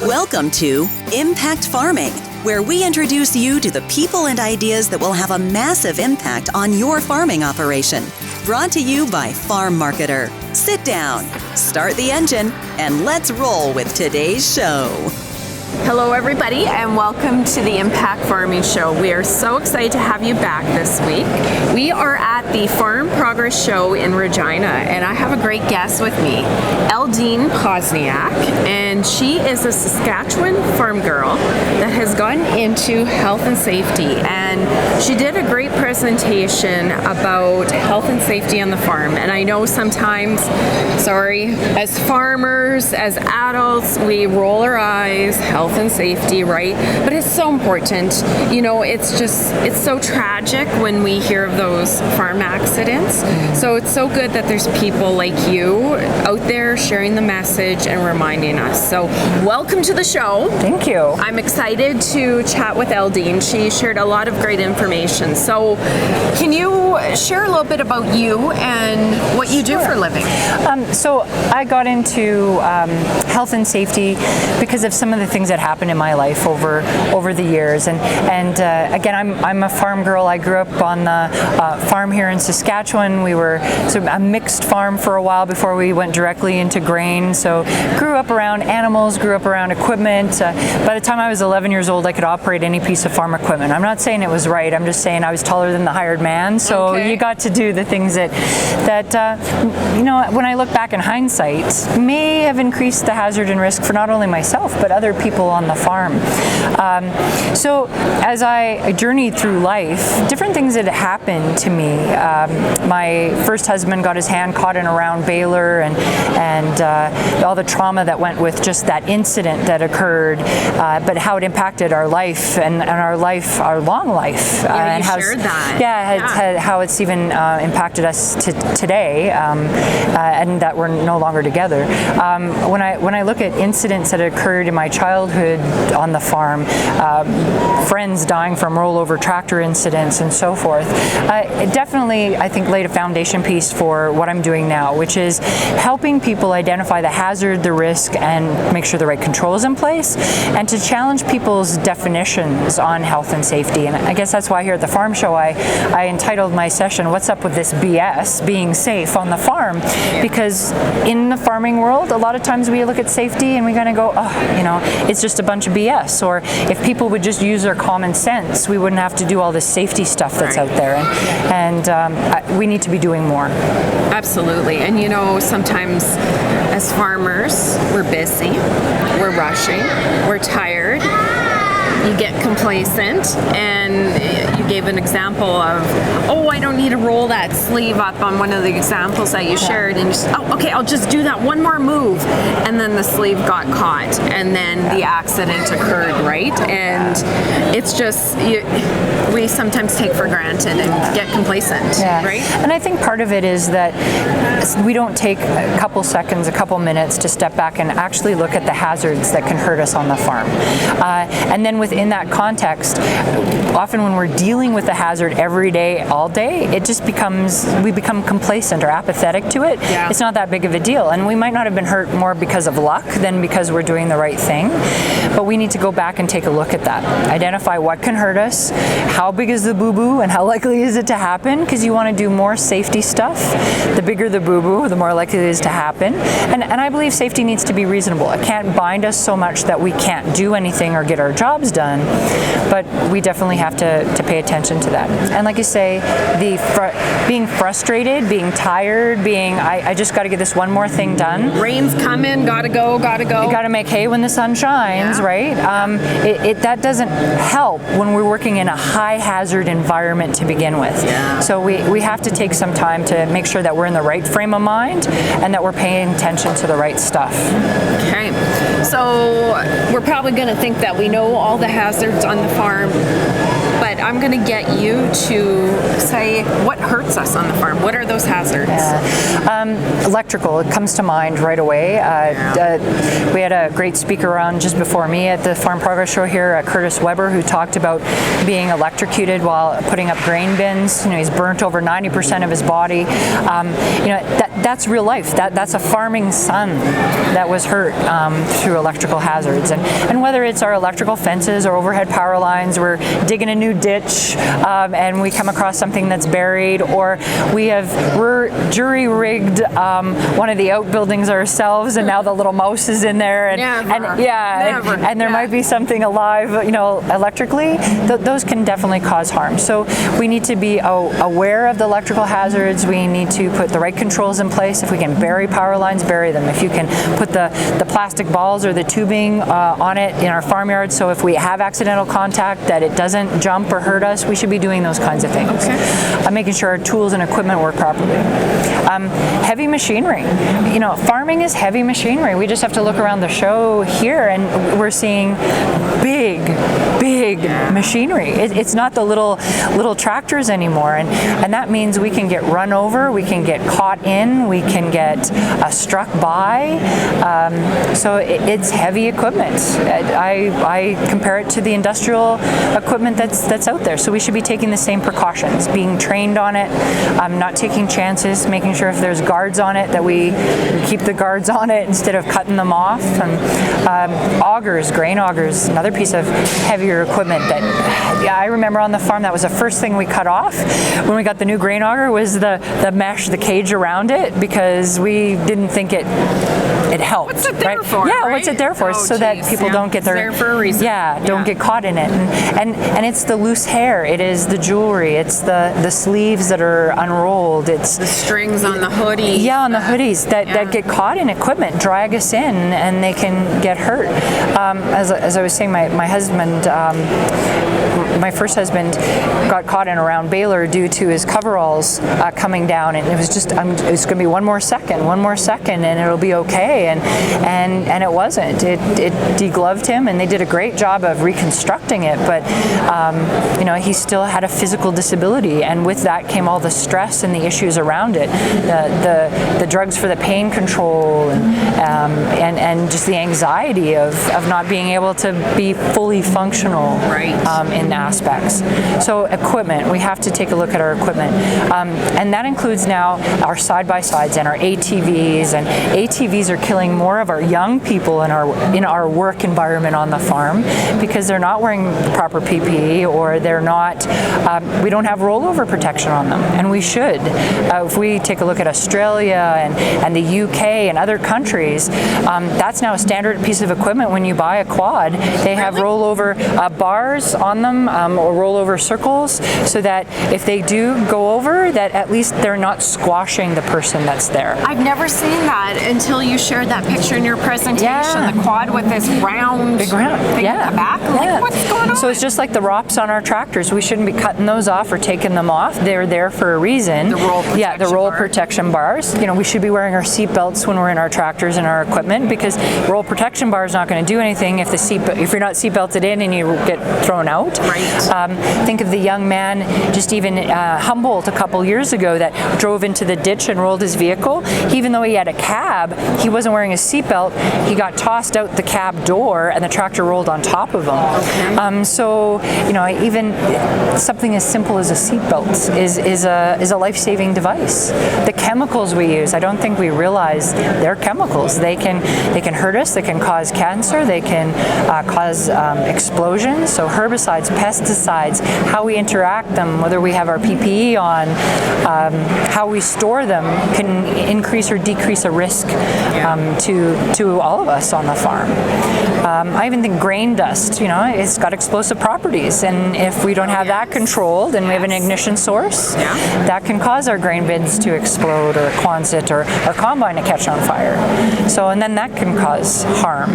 Welcome to Impact Farming, where we introduce you to the people and ideas that will have a massive impact on your farming operation. Brought to you by Farm Marketer. Sit down, start the engine, and let's roll with today's show. Hello everybody, and welcome to the Impact Farming Show. We are so excited to have you back this week. We are at the Farm Progress Show in Regina, and I have a great guest with me, Eldeen Pozniak, and she is a Saskatchewan farm girl that has gotten into health and safety, and she did a great presentation about health and safety on the farm. And I know sometimes, as farmers, as adults, we roll our eyes, health and safety, right? But it's so important. You know, it's so tragic when we hear of those farm accidents. So it's so good that there's people like you out there sharing the message and reminding us. So welcome to the show. Thank you. I'm excited to chat with Eldeen. She shared a lot of great information. So can you share a little bit about you and what you do for a living? So I got into health and safety because of some of the things that happened in my life over the years. And again, I'm a farm girl. I grew up on the farm here in Saskatchewan. We were sort of a mixed farm for a while before we went directly into grain. So grew up around animals, grew up around equipment. By the time I was 11 years old, I could operate any piece of farm equipment. I'm not saying it was right. I'm just saying I was taller than the hired man. So you got to do the things that you know, when I look back in hindsight, may have increased the hazard and risk for not only myself, but other people on the farm. So as I journeyed through life, different things had happened to me. My first husband got his hand caught in a round baler, and all the trauma that went with just that incident that occurred, but how it impacted our life and our long life. And you shared that. Yeah, how it's even impacted us today, and that we're no longer together. When I look at incidents that occurred in my childhood on the farm, friends dying from rollover tractor incidents and so forth, it definitely, I think, laid a foundation piece for what I'm doing now, which is helping people identify the hazard, the risk, and make sure the right control is in place, and to challenge people's definitions on health and safety. And I guess that's why here at the Farm Show, I entitled my session, "What's Up with This BS, Being Safe on the Farm?" Because in the farming world, a lot of times we look at safety and we kind of go, oh, you know, it's just a bunch of BS. Or if people would just use their common sense, we wouldn't have to do all this safety stuff that's out there. And we need to be doing more. Absolutely. And you know, sometimes as farmers, we're busy, we're rushing, we're tired. You get complacent, and you gave an example of, I don't need to roll that sleeve up on one of the examples that you shared, and you said, okay, I'll just do that one more move, and then the sleeve got caught, and then the accident occurred, right? And it's just, we sometimes take for granted and get complacent, right? And I think part of it is that we don't take a couple seconds, a couple minutes to step back and actually look at the hazards that can hurt us on the farm. And then within that context, often when we're dealing with the hazard every day, all day, it just we become complacent or apathetic to it. Yeah. It's not that big of a deal. And we might not have been hurt more because of luck than because we're doing the right thing. But we need to go back and take a look at that. Identify what can hurt us, how big is the boo-boo, and how likely is it to happen, because you want to do more safety stuff. The bigger the boo-boo, the more likely it is to happen. And I believe safety needs to be reasonable. It can't bind us so much that we can't do anything or get our jobs done, but we definitely have to pay attention to that. And like you say, being frustrated, being tired, I just got to get this one more thing done. Rain's coming, gotta go. You got to make hay when the sun shines, right? That doesn't help when we're working in a high hazard environment to begin with. Yeah. So we have to take some time to make sure that we're in the right frame of mind and that we're paying attention to the right stuff. Okay. So we're probably going to think that we know all the hazards on the farm. but I'm going to get you to say what hurts us on the farm. What are those hazards? Electrical, it comes to mind right away. We had a great speaker on just before me at the Farm Progress Show here, Curtis Weber, who talked about being electrocuted while putting up grain bins. He's burnt over 90% of his body. That's real life. That's a farming son that was hurt through electrical hazards. And whether it's our electrical fences or overhead power lines, we're digging a new ditch and we come across something that's buried, or we're jury-rigged one of the outbuildings ourselves, and now the little mouse is in there, and there might be something alive, electrically. Those can definitely cause harm. So we need to be aware of the electrical hazards. We need to put the right controls in place. If we can bury power lines, bury them. If you can put the plastic balls or the tubing on it in our farmyard, so if we have accidental contact that it doesn't jump or hurt us, we should be doing those kinds of things. Okay. Making sure our tools and equipment work properly. Heavy machinery. Farming is heavy machinery. We just have to look around the show here and we're seeing big machinery. It's not the little tractors anymore, and that means we can get run over, we can get caught in, we can get struck by. So it's heavy equipment. I compare it to the industrial equipment that's out there. So we should be taking the same precautions, being trained on it, not taking chances, making sure if there's guards on it that we keep the guards on it instead of cutting them off. And augers, grain augers, another piece of heavier equipment that I remember on the farm, that was the first thing we cut off when we got the new grain auger, was the mesh, the cage around it, because we didn't think it helped. What's it there for? Yeah, right? what's it there for? So that people don't get it's there for a reason. Don't get caught in it. And it's the loose hair, it is the jewelry, it's the sleeves that are unrolled, it's the strings on the hoodies. Yeah, on the hoodies that get caught in equipment, drag us in, and they can get hurt. As I was saying, my husband, my first husband, got caught in around baler due to his coveralls coming down, and it was just it's going to be one more second, and it'll be okay. And it wasn't. It degloved him, and they did a great job of reconstructing it. But he still had a physical disability, and with that came all the stress and the issues around it, the drugs for the pain control, and just the anxiety of not being able to be fully functional in aspects. So equipment, we have to take a look at our equipment, and that includes now our side-by-sides and our ATVs, and ATVs are killing more of our young people in our work environment on the farm because they're not wearing proper PPE, or they're not, we don't have rollover protection on them, and we should. If we take a look at Australia and the UK and other countries, that's now a standard piece of equipment when you buy a quad. They have rollover bars on them, or rollover circles, so that if they do go over, that at least they're not squashing the person that's there. I've never seen that until you shared that picture in your presentation. Yeah. The quad with this big round thing at the back. Like, what's going on? So it's just like the ROPS on our tractors. We shouldn't be cutting those off or taking them off. They're there for a reason. The roll protection the roll protection bars. We should be wearing our seat belts when we're in our tractors and our equipment, because roll protection bar is not going to do anything if you're not seat belted in and you get thrown out. Right. Think of the young man just even Humboldt a couple years ago that drove into the ditch and rolled his vehicle. Even though he had a cab, he wasn't wearing his seatbelt. He got tossed out the cab door and the tractor rolled on top of him. Okay. So even something as simple as a seatbelt is a life-saving device. The chemicals we use, I don't think we realize they're chemicals. They can hurt us. They can cause cancer. They can cause explosions. So herbicides, pesticides, how we interact them, whether we have our PPE on, how we store them can increase or decrease a risk to all of us on the farm. I even think grain dust, it's got explosive properties, and if we don't have that controlled and we have an ignition source, that can cause our grain bins to explode, or Quonset, or our combine to catch on fire. So, and then that can cause harm.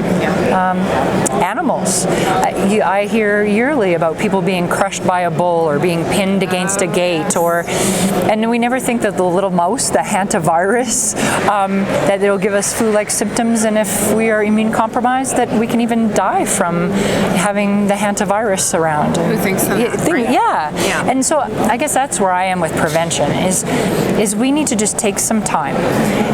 Animals. I hear yearly about people being crushed by a bull or being pinned against a gate, and we never think that the little mouse, the hantavirus, that it'll give us flu-like symptoms, and if we are immune compromised, that we can even even die from having the hantavirus around. Who thinks of that, right? Yeah. And so I guess that's where I am with prevention is we need to just take some time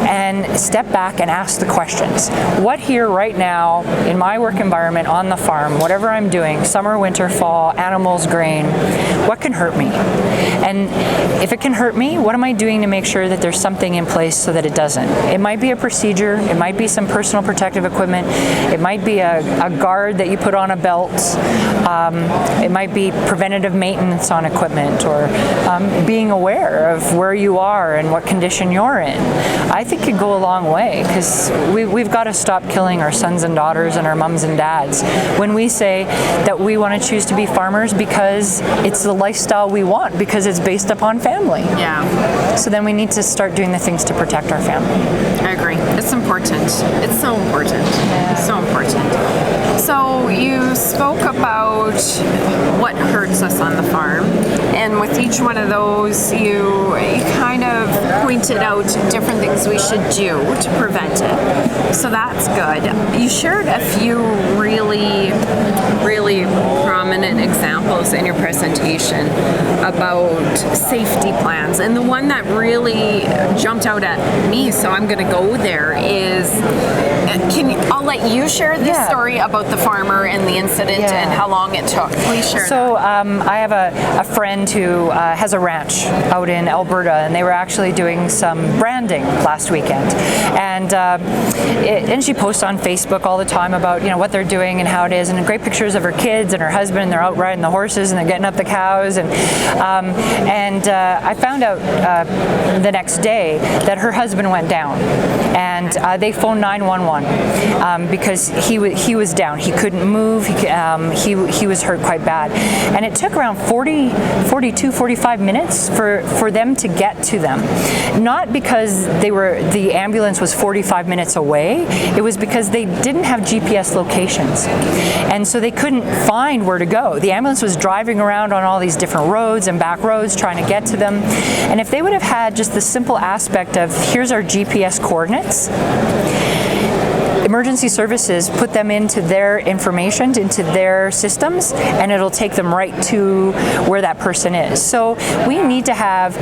and step back and ask the questions. What here right now in my work environment on the farm, whatever I'm doing, summer, winter, fall, animals, grain, what can hurt me? And if it can hurt me, what am I doing to make sure that there's something in place so that it doesn't? It might be a procedure, it might be some personal protective equipment, it might be a guard that you put on a belt, it might be preventative maintenance on equipment, or being aware of where you are and what condition you're in. I think it go a long way, because we've got to stop killing our sons and daughters and our mums and dads when we say that we want to choose to be farmers because it's the lifestyle we want, because it's based upon family. Yeah. So then we need to start doing the things to protect our family. I agree. It's important. It's so important. Yeah. So important. So you spoke about what hurts us on the farm, and with each one of those, you kind of pointed out different things we should do to prevent it. So that's good. You shared a few really prominent examples in your presentation about safety plans, and the one that really jumped out at me, so I'm going to go there, is I'll let you share this story about the farmer and the incident and how long it took. Please share. So I have a friend who has a ranch out in Alberta, and they were actually doing some branding last weekend, and she posts on Facebook all the time about what they're doing and how it is, and great pictures of her kids and her husband, and they're out riding the horses and they're getting up the cows, and I found out the next day that her husband went down, and they phoned 911 because he was down. He couldn't move. He was hurt quite bad, and it took around 45 minutes for them to get to them. Not because the ambulance was 45 minutes away. It was because they didn't have GPS locations, and so they couldn't find where to go. The ambulance was driving around on all these different roads and back roads trying to get to them, and if they would have had just the simple aspect of, here's our GPS coordinates, emergency services put them into their information, into their systems, and it'll take them right to where that person is. So we need to have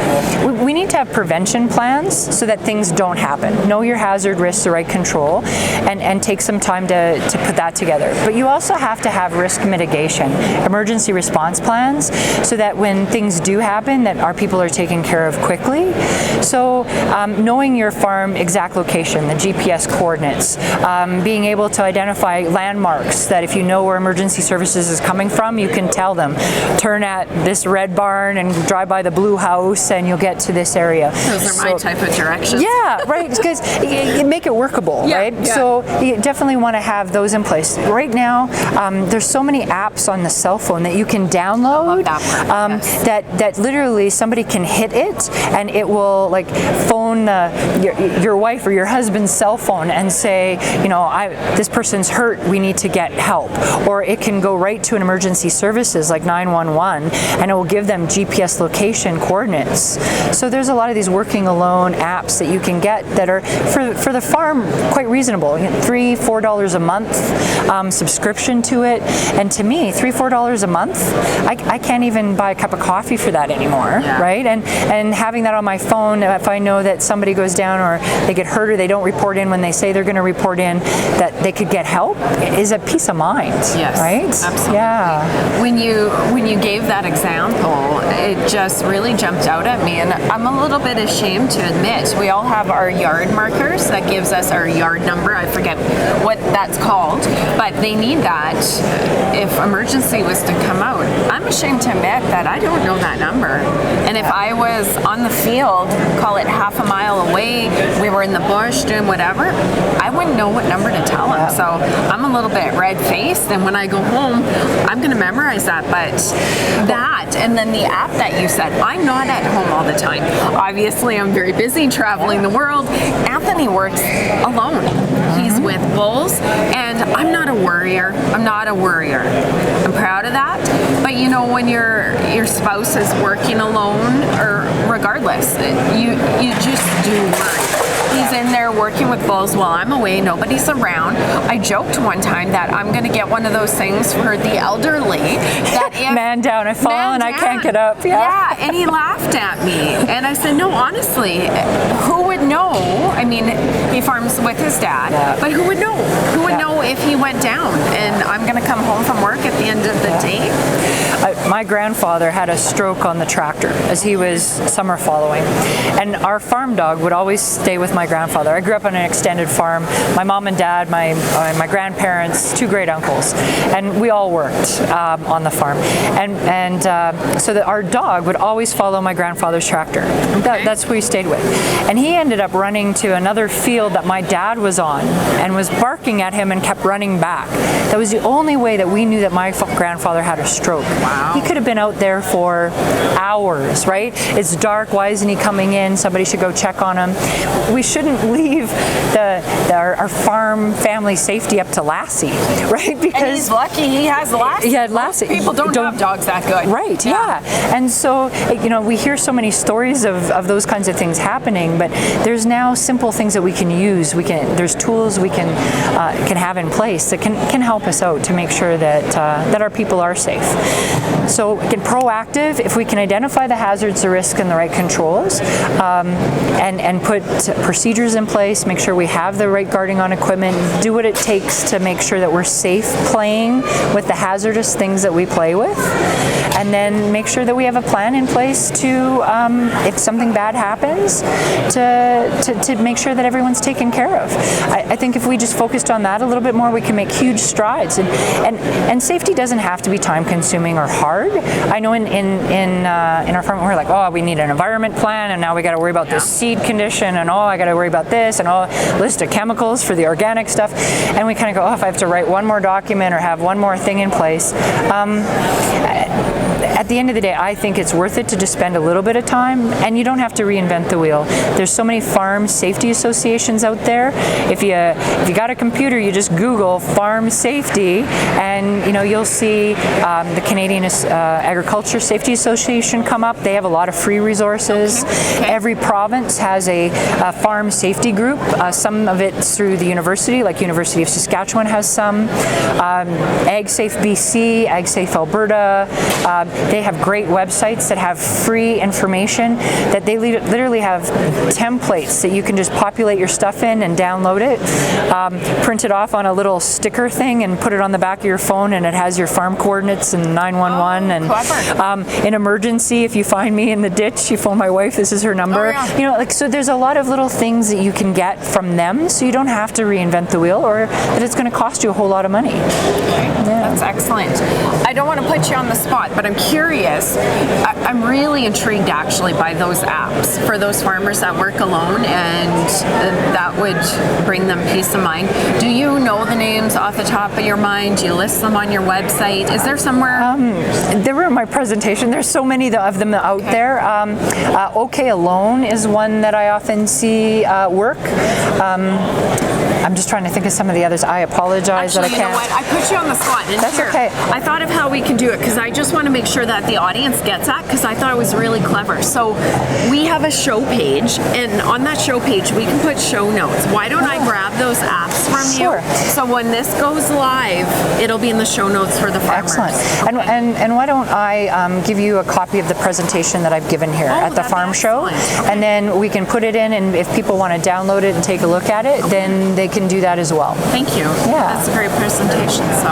prevention plans so that things don't happen. Know your hazard risks, the right control, and take some time to put that together. But you also have to have risk mitigation, emergency response plans, so that when things do happen, that our people are taken care of quickly. So knowing your farm exact location, the GPS coordinates, being able to identify landmarks, that if you know where emergency services is coming from, you can tell them, turn at this red barn and drive by the blue house and you'll get to this area. Those are my type of directions. Yeah, right, because you make it workable, right? Yeah. So you definitely want to have those in place. Right now, there's so many apps on the cell phone that you can download that literally somebody can hit it and it will phone your wife or your husband's cell phone and say, this person's hurt, we need to get help. Or it can go right to an emergency services like 911, and it will give them GPS location coordinates. So there's a lot of these working alone apps that you can get that are for the farm quite reasonable. $3-4 a month subscription to it, and to me, $3-4 a month, I can't even buy a cup of coffee for that anymore, right? And having that on my phone, if I know that somebody goes down or they get hurt or they don't report in when they say they're going to report in, that they could get help, is a peace of mind. Yes, right? Absolutely. Yeah. When you gave that example, it just really jumped out at me, and I'm a little bit ashamed to admit we all have our yard markers that gives us our yard number. I forget what that's called, but they need that if emergency was to come out. I'm ashamed to admit that I don't know that number, and if I was on the field, call it half a mile away, we were in the bush doing whatever, I wouldn't know what number to tell them. So I'm a little bit red-faced, and when I go home, I'm going to memorize that. But that, and then the app that you said, I'm not at home all the time. Obviously, I'm very busy traveling the world. Anthony works alone. He's with bulls, and I'm not a worrier. I'm proud of that. But when your spouse is working alone, or regardless, you just do worry. He's in there working with bulls while I'm away. Nobody's around. I joked one time that I'm going to get one of those things for the elderly. That if, man down, I fall and I can't get up. Yeah, and he laughed at me. And I said, no, honestly, who would know? I mean, he farms with his dad, but who would know? Who would know if he went down? And I'm going to come home from work at the end of the day. My grandfather had a stroke on the tractor as he was summer following, and our farm dog would always stay with my grandfather. I grew up on an extended farm. My mom and dad, my grandparents, 2 great uncles, and we all worked on the farm. And so that our dog would always follow my grandfather's tractor. That's who he stayed with. And he ended up running to another field that my dad was on and was barking at him and kept running back. That was the only way that we knew that my grandfather had a stroke. Wow. He could have been out there for hours, right? It's dark. Why isn't he coming in? Somebody should go check on him. We shouldn't leave our farm family safety up to Lassie, right? Because and he's lucky he has Lassie. Yeah, Lassie. People don't have dogs that good. Right, yeah. And so, we hear so many stories of those kinds of things happening, but there's now simple things that we can use. There's tools we can have in place that can help us out to make sure that our people are safe. So get proactive. If we can identify the hazards, the risk, and the right controls, and put procedures in place, make sure we have the right guarding on equipment, do what it takes to make sure that we're safe playing with the hazardous things that we play with, and then make sure that we have a plan in place to, if something bad happens, to make sure that everyone's taken care of. I think if we just focused on that a little bit more, we can make huge strides. And safety doesn't have to be time-consuming or hard. I know in our farm we're like, oh, we need an environment plan, and now we got to worry about this seed condition, and I got to worry about this, and list of chemicals for the organic stuff, and we kind of go, if I have to write one more document or have one more thing in place. At the end of the day, I think it's worth it to just spend a little bit of time, and you don't have to reinvent the wheel. There's so many farm safety associations out there. If you got a computer, you just Google farm safety, and you'll see the Canadian Agriculture Safety Association come up. They have a lot of free resources. Okay. Every province has a farm safety group. Some of it's through the university, like University of Saskatchewan has some. AgSafe BC, AgSafe Alberta. They have great websites that have free information that they literally have templates that you can just populate your stuff in and download it, print it off on a little sticker thing and put it on the back of your phone, and it has your farm coordinates and 911. And in emergency, if you find me in the ditch, you phone my wife, this is her number. Oh, yeah. So there's a lot of little things that you can get from them, so you don't have to reinvent the wheel, or that it's going to cost you a whole lot of money. Okay. Yeah. That's excellent. I don't want to put you on the spot, but I'm curious. I'm really intrigued actually by those apps for those farmers that work alone, and that would bring them peace of mind. Do you know the names off the top of your mind? Do you list them on your website? Is there somewhere? They were in my presentation. There's so many of them out there. OK Alone is one that I often see work. I'm just trying to think of some of the others. I apologize that I can't. You know what? I put you on the spot. And that's okay. I thought of how we can do it, because I just want to make sure that the audience gets that, because I thought it was really clever. So we have a show page, and on that show page we can put show notes. Why don't I grab those apps from you? So when this goes live, it'll be in the show notes for the farmers. Excellent. Okay. And why don't I give you a copy of the presentation that I've given here at the farm show, and then we can put it in, and if people want to download it and take a look at it, then they can do that as well. Thank you. Yeah. That's a great presentation. So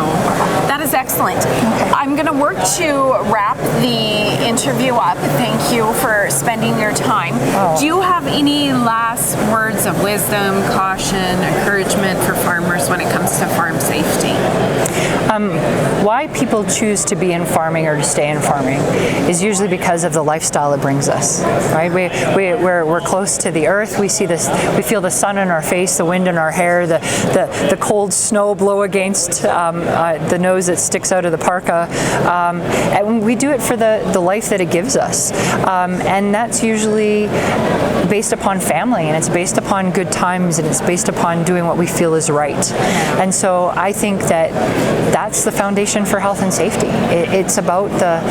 that is excellent. Okay. I'm going to work to wrap the interview up. Thank you for spending your time. Do you have any last words of wisdom, caution, encouragement for farmers when it comes to farm safety? Why people choose to be in farming or to stay in farming is usually because of the lifestyle it brings us. Right? We're close to the earth. We see this. We feel the sun in our face, the wind in our hair, the cold snow blow against the nose that sticks out of the parka, and we do it for the life that it gives us, and that's usually based upon family, and it's based upon good times, and it's based upon doing what we feel is right. And so I think that that's the foundation for health and safety. It's about the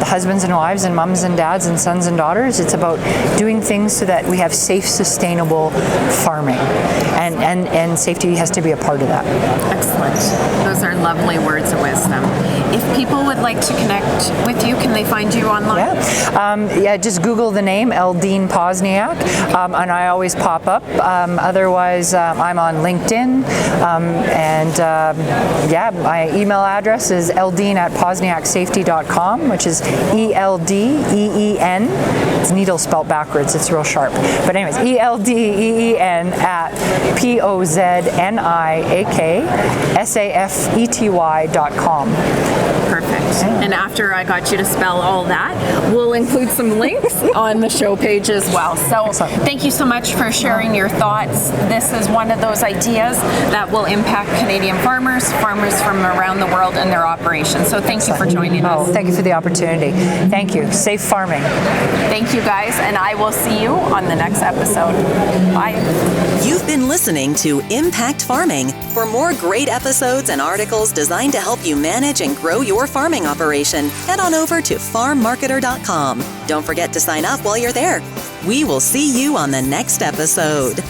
husbands and wives and mums and dads and sons and daughters. It's about doing things so that we have safe, sustainable farming, and safety has to be a part of that. Excellent. Those are lovely words of wisdom. If people would like to connect with you, can they find you online? Just Google the name Eldeen Pozniak, and I always pop up. Otherwise, I'm on LinkedIn, my email address is eldeen@pozniaksafety.com, which is ELDEEN. It's needle spelled backwards. It's real sharp. But anyways, ELDEEN at POZNIAKSAFETY.com. Perfect. And after I got you to spell all that, we'll include some links on the show page as well. So thank you so much for sharing your thoughts. This is one of those ideas that will impact Canadian farmers from around the world and their operations. So thank you for joining us. Thank you for the opportunity. Thank you. Safe farming. Thank you guys, and I will see you on the next episode. Bye. You've been listening to Impact Farming. For more great episodes and articles designed to help you manage and grow your farming operation, head on over to farmmarketer.com. Don't forget to sign up while you're there. We will see you on the next episode.